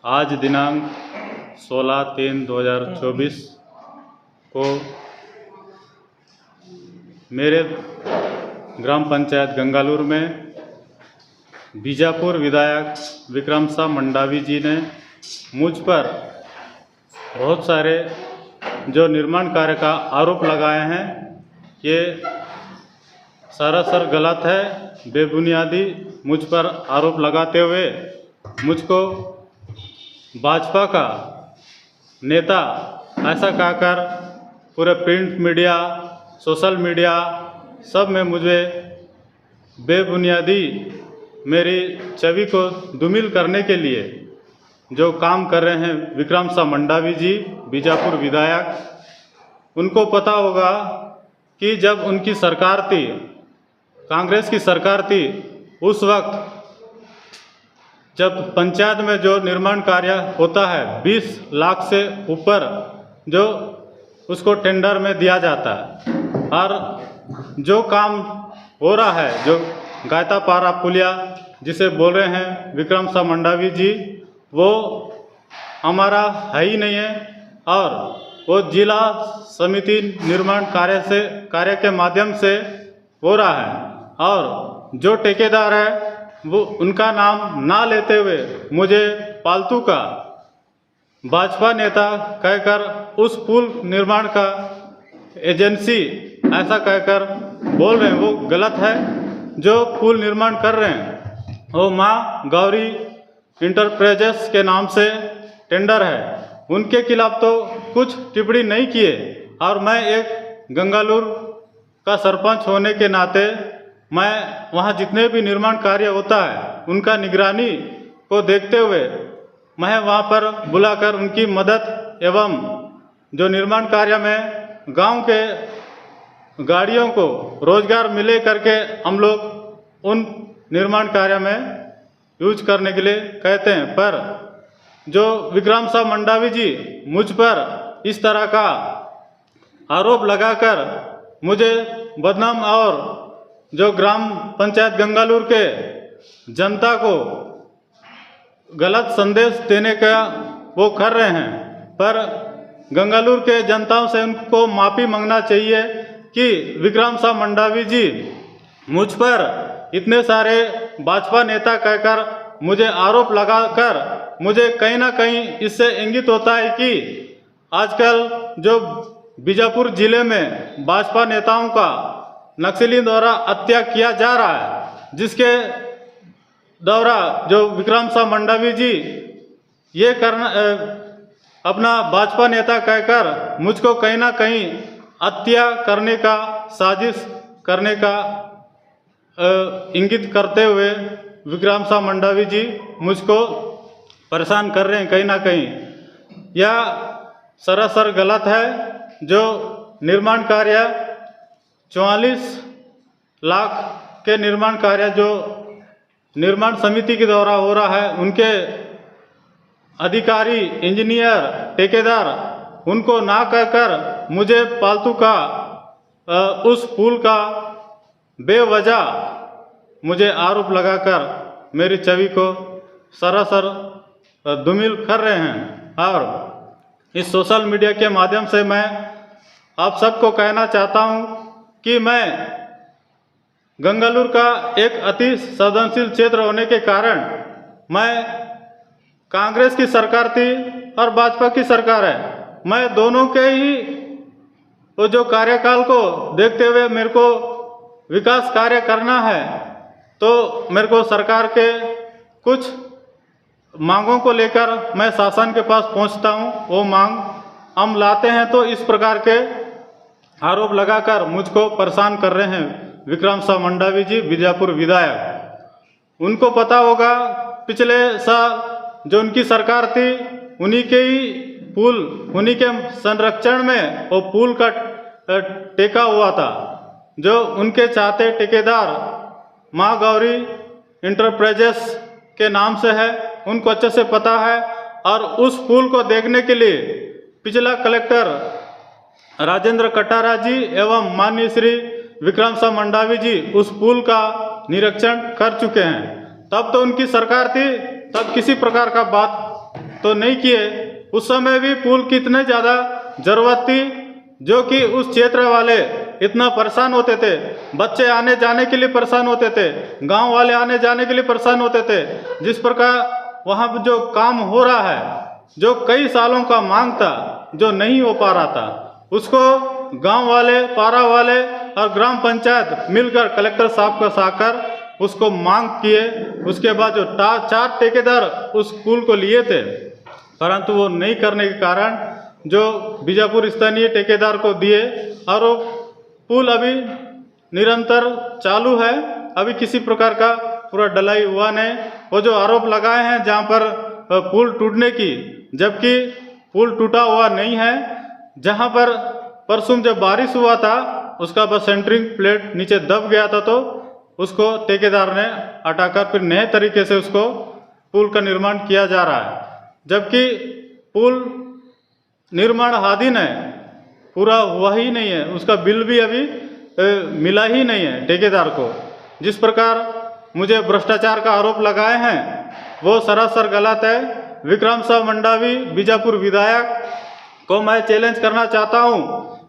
आज दिनांक 16/3/2024 को मेरे ग्राम पंचायत गंगालूर में बीजापुर विधायक विक्रम शाह मंडावी जी ने मुझ पर बहुत सारे जो निर्माण कार्य का आरोप लगाए हैं, ये सरासर गलत है। बेबुनियादी मुझ पर आरोप लगाते हुए मुझको भाजपा का नेता ऐसा कहकर पूरे प्रिंट मीडिया, सोशल मीडिया सब में मुझे बेबुनियादी मेरी छवि को धूमिल करने के लिए जो काम कर रहे हैं विक्रम शाह मंडावी जी, बीजापुर विधायक। उनको पता होगा कि जब उनकी सरकार थी, कांग्रेस की सरकार थी, उस वक्त जब पंचायत में जो निर्माण कार्य होता है 20 लाख से ऊपर जो उसको टेंडर में दिया जाता है, और जो काम हो रहा है जो गायतापारा पुलिया जिसे बोल रहे हैं विक्रम शाह मंडावी जी, वो हमारा है ही नहीं है। और वो जिला समिति निर्माण कार्य के माध्यम से हो रहा है, और जो ठेकेदार है वो उनका नाम ना लेते हुए मुझे पालतू का भाजपा नेता कहकर उस पुल निर्माण का एजेंसी ऐसा कहकर बोल रहे हैं, वो गलत है। जो पुल निर्माण कर रहे हैं वो माँ गौरी इंटरप्राइजेस के नाम से टेंडर है, उनके खिलाफ तो कुछ टिप्पणी नहीं किए। और मैं एक गंगालूर का सरपंच होने के नाते मैं वहाँ जितने भी निर्माण कार्य होता है उनका निगरानी को देखते हुए मैं वहाँ पर बुलाकर उनकी मदद एवं जो निर्माण कार्य में गांव के गाड़ियों को रोजगार मिले करके हम लोग उन निर्माण कार्य में यूज करने के लिए कहते हैं। पर जो विक्रम शाह मंडावी जी मुझ पर इस तरह का आरोप लगाकर मुझे बदनाम और जो ग्राम पंचायत गंगालूर के जनता को गलत संदेश देने का वो कर रहे हैं, पर गंगालूर के जनताओं से उनको माफ़ी मांगना चाहिए कि विक्रम शाह मंडावी जी मुझ पर इतने सारे भाजपा नेता कहकर मुझे आरोप लगाकर मुझे कहीं ना कहीं इससे इंगित होता है कि आजकल जो बीजापुर जिले में भाजपा नेताओं का नक्सलियों द्वारा हत्या किया जा रहा है, जिसके द्वारा जो विक्रम शाह मंडावी जी ये करना अपना भाजपा नेता कहकर मुझको कहीं ना कहीं हत्या करने का साजिश करने का इंगित करते हुए विक्रम शाह मंडावी जी मुझको परेशान कर रहे हैं कहीं ना कहीं। यह सरासर गलत है। जो निर्माण कार्य 44 लाख के निर्माण कार्य जो निर्माण समिति के द्वारा हो रहा है, उनके अधिकारी, इंजीनियर, ठेकेदार उनको ना कहकर मुझे पालतू का उस पुल का बेवजह मुझे आरोप लगाकर मेरी छवि को सरासर धूमिल कर रहे हैं। और इस सोशल मीडिया के माध्यम से मैं आप सबको कहना चाहता हूं कि मैं गंगालूर का एक अति संवेदनशील क्षेत्र होने के कारण मैं कांग्रेस की सरकार थी और भाजपा की सरकार है, मैं दोनों के ही वो जो कार्यकाल को देखते हुए मेरे को विकास कार्य करना है, तो मेरे को सरकार के कुछ मांगों को लेकर मैं शासन के पास पहुंचता हूं। वो मांग हम लाते हैं तो इस प्रकार के आरोप लगाकर मुझको परेशान कर रहे हैं विक्रम शाह मंडावी जी, बीजापुर विधायक। उनको पता होगा पिछले साल जो उनकी सरकार थी उन्हीं के ही पुल, उन्हीं के संरक्षण में वो पुल का टेका हुआ था। जो उनके चाहते ठेकेदार माँ गौरी इंटरप्राइजेस के नाम से है, उनको अच्छे से पता है। और उस पुल को देखने के लिए पिछला कलेक्टर राजेंद्र कटारा जी एवं माननीय श्री विक्रम शाह मंडावी जी उस पुल का निरीक्षण कर चुके हैं। तब तो उनकी सरकार थी, तब किसी प्रकार का बात तो नहीं किए। उस समय भी पुल की इतने ज़्यादा ज़रूरत थी, जो कि उस क्षेत्र वाले इतना परेशान होते थे, बच्चे आने जाने के लिए परेशान होते थे, गांव वाले आने जाने के लिए परेशान होते थे। जिस प्रकार वहाँ पर जो काम हो रहा है, जो कई सालों का मांग था, जो नहीं हो पा रहा था, उसको गांव वाले, पारा वाले और ग्राम पंचायत मिलकर कलेक्टर साहब को साकर उसको मांग किए। उसके बाद जो 4 ठेकेदार उस पुल को लिए थे, परंतु वो नहीं करने के कारण जो बीजापुर स्थानीय ठेकेदार को दिए, और वो पुल अभी निरंतर चालू है। अभी किसी प्रकार का पूरा ढलाई हुआ नहीं। वो जो आरोप लगाए हैं जहाँ पर पुल टूटने की, जबकि पुल टूटा हुआ नहीं है। जहाँ पर परसों जब बारिश हुआ था, उसका बस सेंटरिंग प्लेट नीचे दब गया था, तो उसको ठेकेदार ने हटाकर फिर नए तरीके से उसको पुल का निर्माण किया जा रहा है। जबकि पुल निर्माणाधीन है, पूरा हुआ ही नहीं है, उसका बिल भी अभी मिला ही नहीं है ठेकेदार को। जिस प्रकार मुझे भ्रष्टाचार का आरोप लगाए हैं, वो सरासर गलत है। विक्रम साह मंडावी बीजापुर विधायक को मैं चैलेंज करना चाहता हूं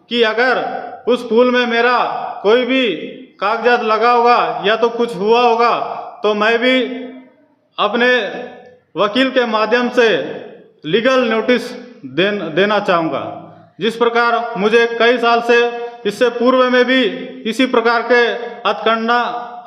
कि अगर उस पुल में मेरा कोई भी कागजात लगा होगा या तो कुछ हुआ होगा, तो मैं भी अपने वकील के माध्यम से लीगल नोटिस देना चाहूँगा। जिस प्रकार मुझे कई साल से, इससे पूर्व में भी इसी प्रकार के हथकंडा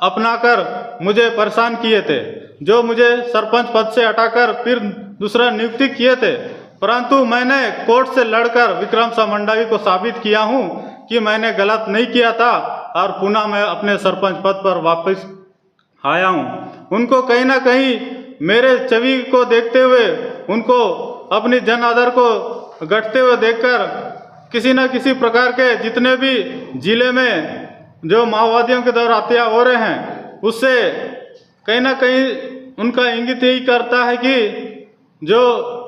अपनाकर मुझे परेशान किए थे, जो मुझे सरपंच पद से हटाकर फिर दूसरा नियुक्ति किए थे। परंतु मैंने कोर्ट से लड़कर विक्रम साह मंडावी को साबित किया हूँ कि मैंने गलत नहीं किया था, और पुनः मैं अपने सरपंच पद पर वापस आया हूँ। उनको कहीं ना कहीं मेरे छवि को देखते हुए, उनको अपनी जन आदर को घटते हुए देखकर, किसी न किसी प्रकार के जितने भी जिले में जो माओवादियों के द्वारा हत्या हो रहे हैं, उससे कहीं ना कहीं उनका इंगित यही करता है कि जो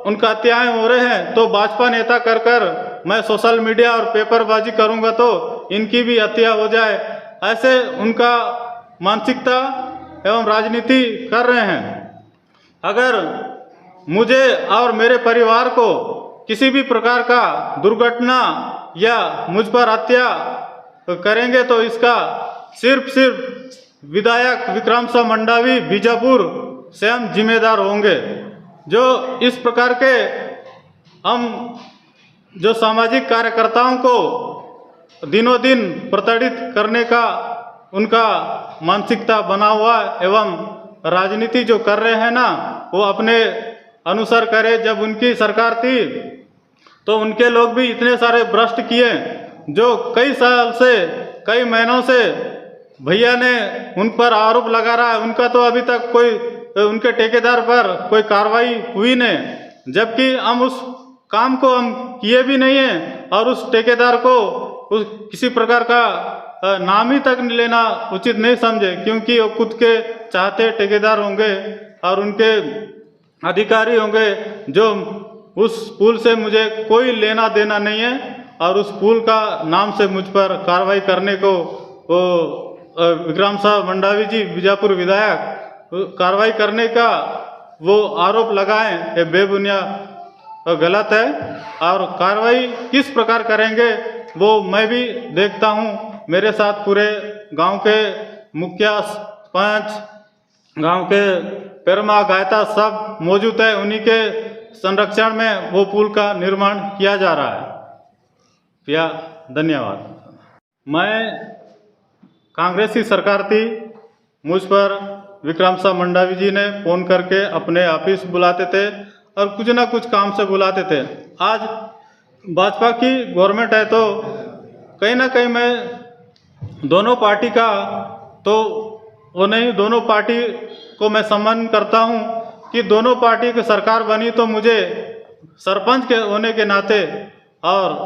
उनका हत्याएं हो रहे हैं, तो भाजपा नेता कर मैं सोशल मीडिया और पेपरबाजी करूंगा तो इनकी भी हत्या हो जाए। ऐसे उनका मानसिकता एवं राजनीति कर रहे हैं। अगर मुझे और मेरे परिवार को किसी भी प्रकार का दुर्घटना या मुझ पर हत्या करेंगे, तो इसका सिर्फ विधायक विक्रम साह मंडावी बीजापुर स्वयं जिम्मेदार होंगे। जो इस प्रकार के हम जो सामाजिक कार्यकर्ताओं को दिनों दिन प्रताड़ित करने का उनका मानसिकता बना हुआ, एवं राजनीति जो कर रहे हैं ना, वो अपने अनुसार करे। जब उनकी सरकार थी तो उनके लोग भी इतने सारे भ्रष्ट किए, जो कई साल से, कई महीनों से भैया ने उन पर आरोप लगा रहा है। उनका तो अभी तक कोई, उनके ठेकेदार पर कोई कार्रवाई हुई नहीं, जबकि हम उस काम को हम किए भी नहीं हैं, और उस ठेकेदार को उस किसी प्रकार का नाम ही तक लेना उचित नहीं समझे, क्योंकि वो खुद के चाहते ठेकेदार होंगे और उनके अधिकारी होंगे। जो उस पुल से मुझे कोई लेना देना नहीं है, और उस पुल का नाम से मुझ पर कार्रवाई करने को वो विक्रम साह मंडावी जी बीजापुर विधायक कार्रवाई करने का वो आरोप लगाएं, ये बेबुनियाद और गलत है। और कार्रवाई किस प्रकार करेंगे वो मैं भी देखता हूँ। मेरे साथ पूरे गांव के मुखिया, पंच, गांव के पेरमा गायता सब मौजूद है। उन्हीं के संरक्षण में वो पुल का निर्माण किया जा रहा है। भैया धन्यवाद। मैं कांग्रेस की सरकार थी, मुझ पर विक्रम साह मंडावी जी ने फ़ोन करके अपने ऑफिस बुलाते थे और कुछ ना कुछ काम से बुलाते थे। आज भाजपा की गवर्नमेंट है, तो कहीं ना कहीं मैं दोनों पार्टी का तो वो नहीं, दोनों पार्टी को मैं सम्मान करता हूँ कि दोनों पार्टी की सरकार बनी, तो मुझे सरपंच के होने के नाते और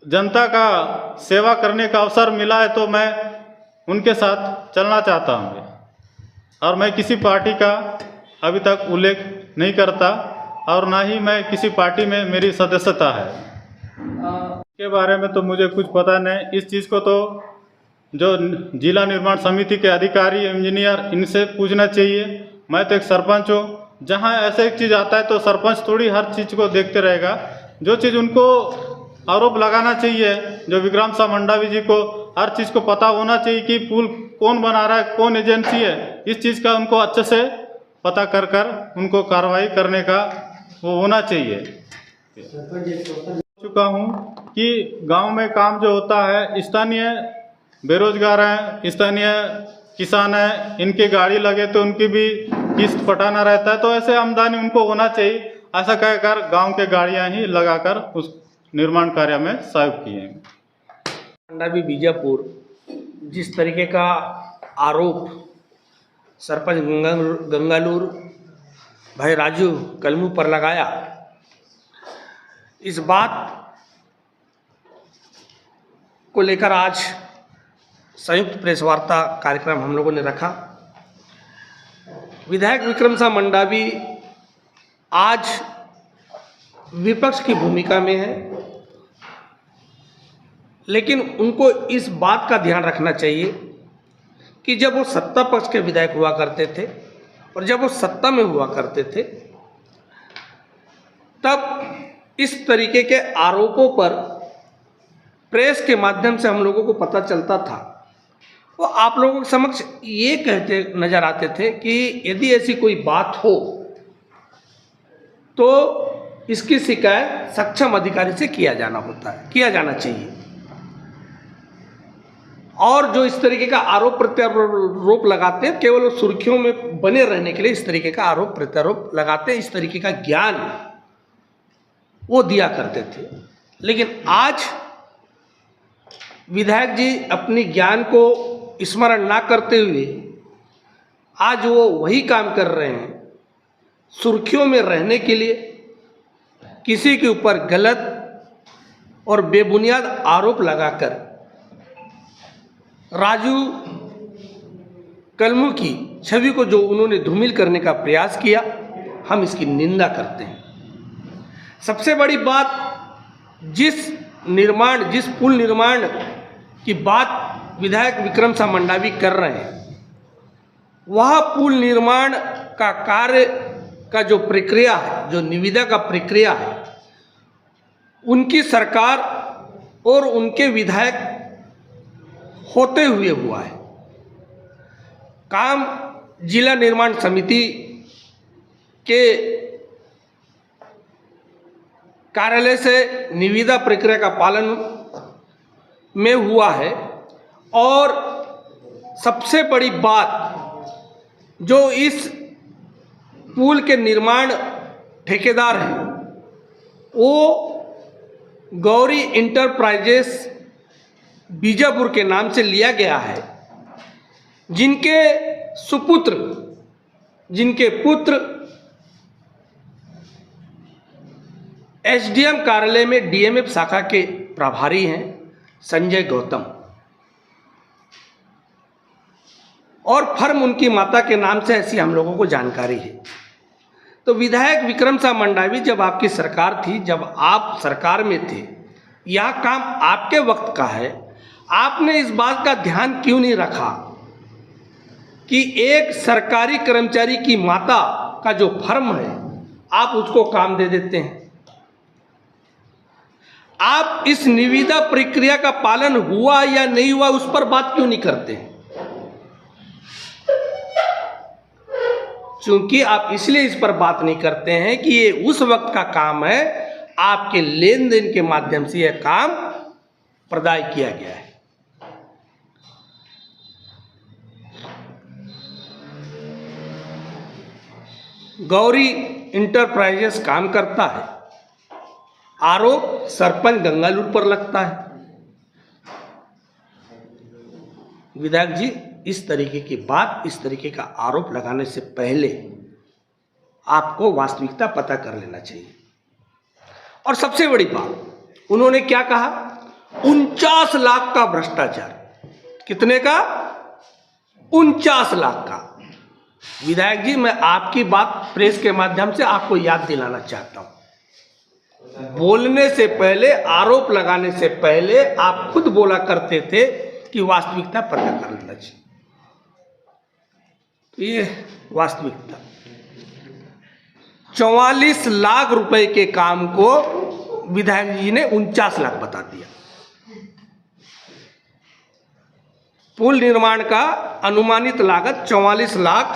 जनता का सेवा करने का अवसर मिला है, तो मैं उनके साथ चलना चाहता हूँ। और मैं किसी पार्टी का अभी तक उल्लेख नहीं करता, और ना ही मैं किसी पार्टी में मेरी सदस्यता है। के बारे में तो मुझे कुछ पता नहीं। इस चीज़ को तो जो जिला निर्माण समिति के अधिकारी, इंजीनियर, इनसे पूछना चाहिए। मैं तो एक सरपंच हूँ, जहाँ ऐसा एक चीज़ आता है तो सरपंच थोड़ी हर चीज़ को देखते रहेगा। जो चीज़ उनको आरोप लगाना चाहिए, जो विक्रम सा मंडावी जी को हर चीज़ को पता होना चाहिए कि पुल कौन बना रहा है, कौन एजेंसी है, इस चीज़ का उनको अच्छे से पता कर उनको कार्रवाई करने का वो होना चाहिए। चुका हूँ कि गांव में काम जो होता है, स्थानीय बेरोजगार हैं, स्थानीय किसान हैं, इनकी गाड़ी लगे तो उनकी भी किस्त पटाना रहता है, तो ऐसे आमदनी उनको होना चाहिए। ऐसा कहकर गांव के गाड़ियां ही लगाकर उस निर्माण कार्य में सहयोग किए। मंडावी बीजापुर जिस तरीके का आरोप सरपंच गंगालूर भाई राजू कलमू पर लगाया, इस बात को लेकर आज संयुक्त प्रेस वार्ता कार्यक्रम हम लोगों ने रखा। विधायक विक्रम सा मंडावी आज विपक्ष की भूमिका में है, लेकिन उनको इस बात का ध्यान रखना चाहिए कि जब वो सत्ता पक्ष के विधायक हुआ करते थे और जब वो सत्ता में हुआ करते थे, तब इस तरीके के आरोपों पर प्रेस के माध्यम से हम लोगों को पता चलता था। वो आप लोगों के समक्ष ये कहते नजर आते थे कि यदि ऐसी कोई बात हो तो इसकी शिकायत सक्षम अधिकारी से किया जाना चाहिए। और जो इस तरीके का आरोप प्रत्यारोप लगाते हैं, केवल सुर्खियों में बने रहने के लिए इस तरीके का आरोप प्रत्यारोप लगाते हैं, इस तरीके का ज्ञान वो दिया करते थे। लेकिन आज विधायक जी अपनी ज्ञान को स्मरण ना करते हुए आज वो वही काम कर रहे हैं, सुर्खियों में रहने के लिए किसी के ऊपर गलत और बेबुनियाद आरोप लगाकर राजू कलमू की छवि को जो उन्होंने धूमिल करने का प्रयास किया, हम इसकी निंदा करते हैं। सबसे बड़ी बात, जिस पुल निर्माण की बात विधायक विक्रम सा मंडावी कर रहे हैं, वह पुल निर्माण का कार्य का जो प्रक्रिया है, जो निविदा का प्रक्रिया है, उनकी सरकार और उनके विधायक होते हुए हुआ है। काम जिला निर्माण समिति के कार्यालय से निविदा प्रक्रिया का पालन में हुआ है। और सबसे बड़ी बात, जो इस पुल के निर्माण ठेकेदार हैं, वो गौरी इंटरप्राइजेस बीजापुर के नाम से लिया गया है, जिनके पुत्र एसडीएम कार्यालय में डीएमएफ शाखा के प्रभारी हैं, संजय गौतम, और फर्म उनकी माता के नाम से, ऐसी हम लोगों को जानकारी है। तो विधायक विक्रम सा मंडावी, जब आपकी सरकार थी, जब आप सरकार में थे, यह काम आपके वक्त का है, आपने इस बात का ध्यान क्यों नहीं रखा कि एक सरकारी कर्मचारी की माता का जो फर्म है, आप उसको काम दे देते हैं। आप इस निविदा प्रक्रिया का पालन हुआ या नहीं हुआ, उस पर बात क्यों नहीं करते हैं? क्योंकि आप इसलिए इस पर बात नहीं करते हैं कि ये उस वक्त का काम है, आपके लेन देन के माध्यम से यह काम प्रदाय किया गया है। गौरी इंटरप्राइजेस काम करता है, आरोप सरपंच गंगालूर पर लगता है। विधायक जी, इस तरीके की बात, इस तरीके का आरोप लगाने से पहले आपको वास्तविकता पता कर लेना चाहिए। और सबसे बड़ी बात, उन्होंने क्या कहा? 49 लाख का भ्रष्टाचार। कितने का? 49 लाख का। विधायक जी, मैं आपकी बात प्रेस के माध्यम से आपको याद दिलाना चाहता हूं। बोलने से पहले, आरोप लगाने से पहले आप खुद बोला करते थे कि वास्तविकता पता कर लेना चाहिए। तो ये वास्तविकता। 44 लाख रुपए के काम को विधायक जी ने 49 लाख बता दिया। पुल निर्माण का अनुमानित लागत 44 लाख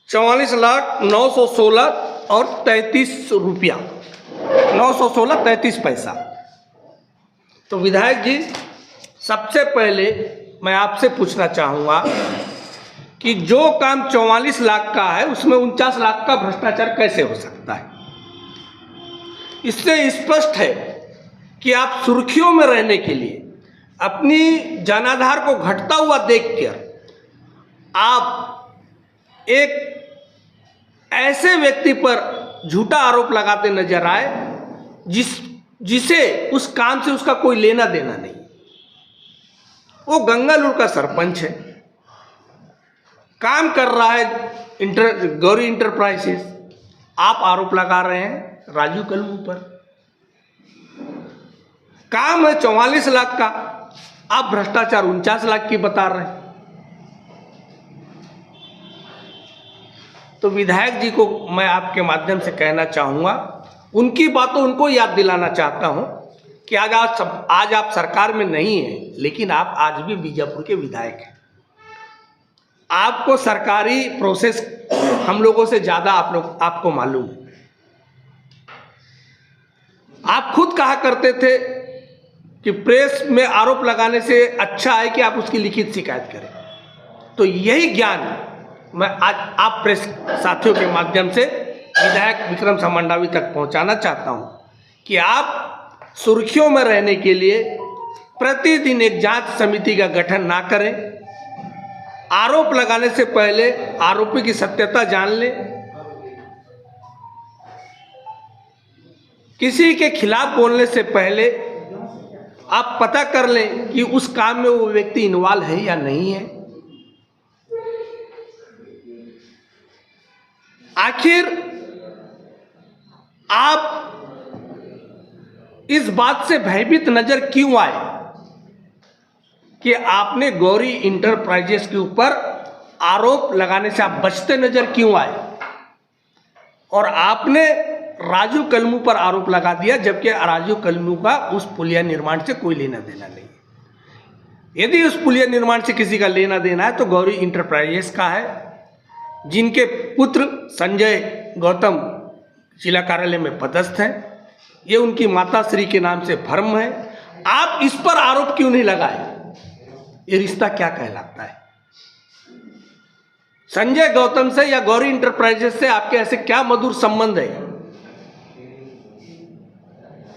44,916 और 33 रुपया, 916 33 पैसा। तो विधायक जी, सबसे पहले मैं आपसे पूछना चाहूँगा कि जो काम 44 लाख का है उसमें 49 लाख का भ्रष्टाचार कैसे हो सकता है? इससे स्पष्ट है कि आप सुर्खियों में रहने के लिए अपनी जनाधार को घटता हुआ देखकर आप एक ऐसे व्यक्ति पर झूठा आरोप लगाते नजर आए जिसे उस काम से उसका कोई लेना देना नहीं। वो गंगालूर का सरपंच है, काम कर रहा है गौरी इंटरप्राइजेस। आप आरोप लगा रहे हैं राजू कलमू पर। काम है 44 लाख का, आप भ्रष्टाचार 49 लाख की बता रहे हैं। तो विधायक जी को मैं आपके माध्यम से कहना चाहूँगा, उनकी बातों उनको याद दिलाना चाहता हूँ कि आज आप सरकार में नहीं हैं, लेकिन आप आज भी बीजापुर के विधायक हैं। आपको सरकारी प्रोसेस हम लोगों से ज़्यादा आपको मालूम है। आप खुद कहा करते थे कि प्रेस में आरोप लगाने से अच्छा है कि आप उसकी लिखित शिकायत करें। तो यही ज्ञान मैं आज आप प्रेस साथियों के माध्यम से विधायक विक्रम सा मंडावी तक पहुंचाना चाहता हूं कि आप सुर्खियों में रहने के लिए प्रतिदिन एक जांच समिति का गठन ना करें। आरोप लगाने से पहले आरोपी की सत्यता जान लें। किसी के खिलाफ बोलने से पहले आप पता कर लें कि उस काम में वो व्यक्ति इन्वॉल्व है या नहीं है। आखिर आप इस बात से भयभीत नजर क्यों आए कि आपने गौरी इंटरप्राइजेस के ऊपर आरोप लगाने से आप बचते नजर क्यों आए, और आपने राजू कलमू पर आरोप लगा दिया, जबकि राजू कलमू का उस पुलिया निर्माण से कोई लेना देना नहीं। यदि उस पुलिया निर्माण से किसी का लेना देना है तो गौरी इंटरप्राइजेस का है, जिनके पुत्र संजय गौतम जिला कार्यालय में पदस्थ हैं। ये उनकी माता श्री के नाम से फर्म है। आप इस पर आरोप क्यों नहीं लगाए? ये रिश्ता क्या कहलाता है? संजय गौतम से या गौरी इंटरप्राइजेस से आपके ऐसे क्या मधुर संबंध है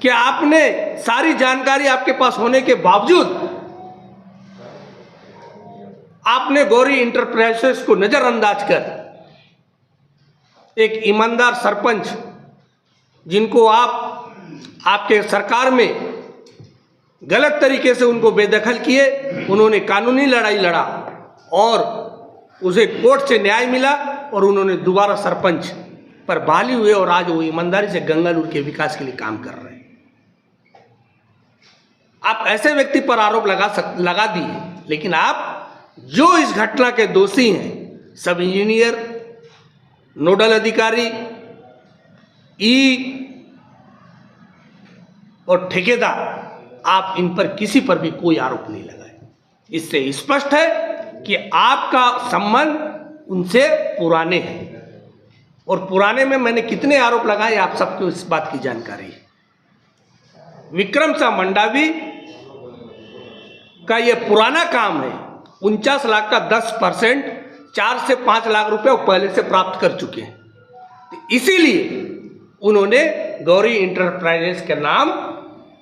कि आपने सारी जानकारी आपके पास होने के बावजूद आपने गौरी इंटरप्राइजेस को नजरअंदाज कर एक ईमानदार सरपंच, जिनको आपके सरकार में गलत तरीके से उनको बेदखल किए, उन्होंने कानूनी लड़ाई लड़ा और उसे कोर्ट से न्याय मिला और उन्होंने दोबारा सरपंच पर बहाली हुए और आज वो ईमानदारी से गंगालूर के विकास के लिए काम कर रहे हैं। आप ऐसे व्यक्ति पर आरोप लगा दिए, लेकिन आप जो इस घटना के दोषी हैं, सब इंजीनियर, नोडल अधिकारी, और ठेकेदार, आप इन पर किसी पर भी कोई आरोप नहीं लगाए। इससे स्पष्ट है कि आपका संबंध उनसे पुराने हैं, और पुराने में मैंने कितने आरोप लगाए आप सबको इस बात की जानकारी है। विक्रम सा मंडावी का ये पुराना काम है। 49 लाख का 10% 4 से 5 लाख रुपए वो पहले से प्राप्त कर चुके हैं। तो इसीलिए उन्होंने गौरी इंटरप्राइजेस के नाम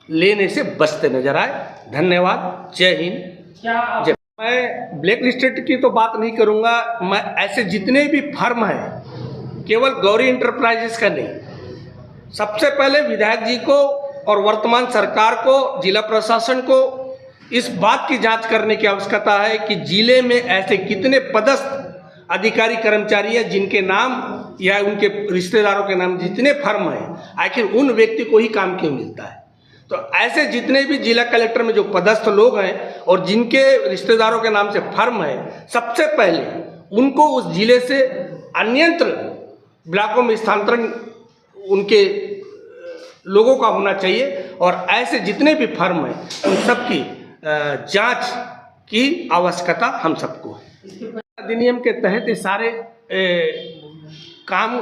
लेने से बचते नजर आए। धन्यवाद। जय हिंद। जय। मैं ब्लैक लिस्टेड की तो बात नहीं करूंगा। मैं ऐसे जितने भी फर्म हैं, केवल गौरी इंटरप्राइजेस का नहीं, सबसे पहले विधायक जी को और वर्तमान सरकार को, जिला प्रशासन को इस बात की जांच करने की आवश्यकता है कि जिले में ऐसे कितने पदस्थ अधिकारी कर्मचारी हैं जिनके नाम या उनके रिश्तेदारों के नाम जितने फर्म हैं, आखिर उन व्यक्ति को ही काम क्यों मिलता है। तो ऐसे जितने भी जिला कलेक्टर में जो पदस्थ लोग हैं और जिनके रिश्तेदारों के नाम से फर्म है, सबसे पहले उनको उस जिले से अन्यत्र ब्लॉकों में स्थानांतरण उनके लोगों का होना चाहिए और ऐसे जितने भी फर्म हैं उन सबकी जांच की आवश्यकता हम सबको है। अधिनियम के तहत ये सारे काम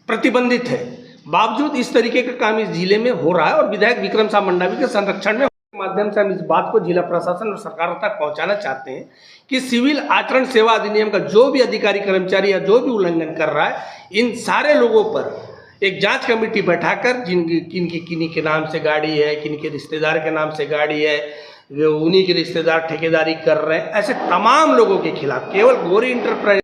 प्रतिबंधित है, बावजूद इस तरीके का काम इस जिले में हो रहा है और विधायक विक्रम साह मंडावी के संरक्षण में माध्यम से हम इस बात को जिला प्रशासन और सरकार तक पहुंचाना चाहते हैं कि सिविल आचरण सेवा अधिनियम का जो भी अधिकारी कर्मचारी या जो भी उल्लंघन कर रहा है, इन सारे लोगों पर एक जांच कमेटी बैठाकर किन्हीं के नाम से गाड़ी है, किन्हीं के रिश्तेदार के नाम से गाड़ी है, उन्हीं के रिश्तेदार ठेकेदारी कर रहे हैं, ऐसे तमाम लोगों के खिलाफ केवल गौरी इंटरप्राइज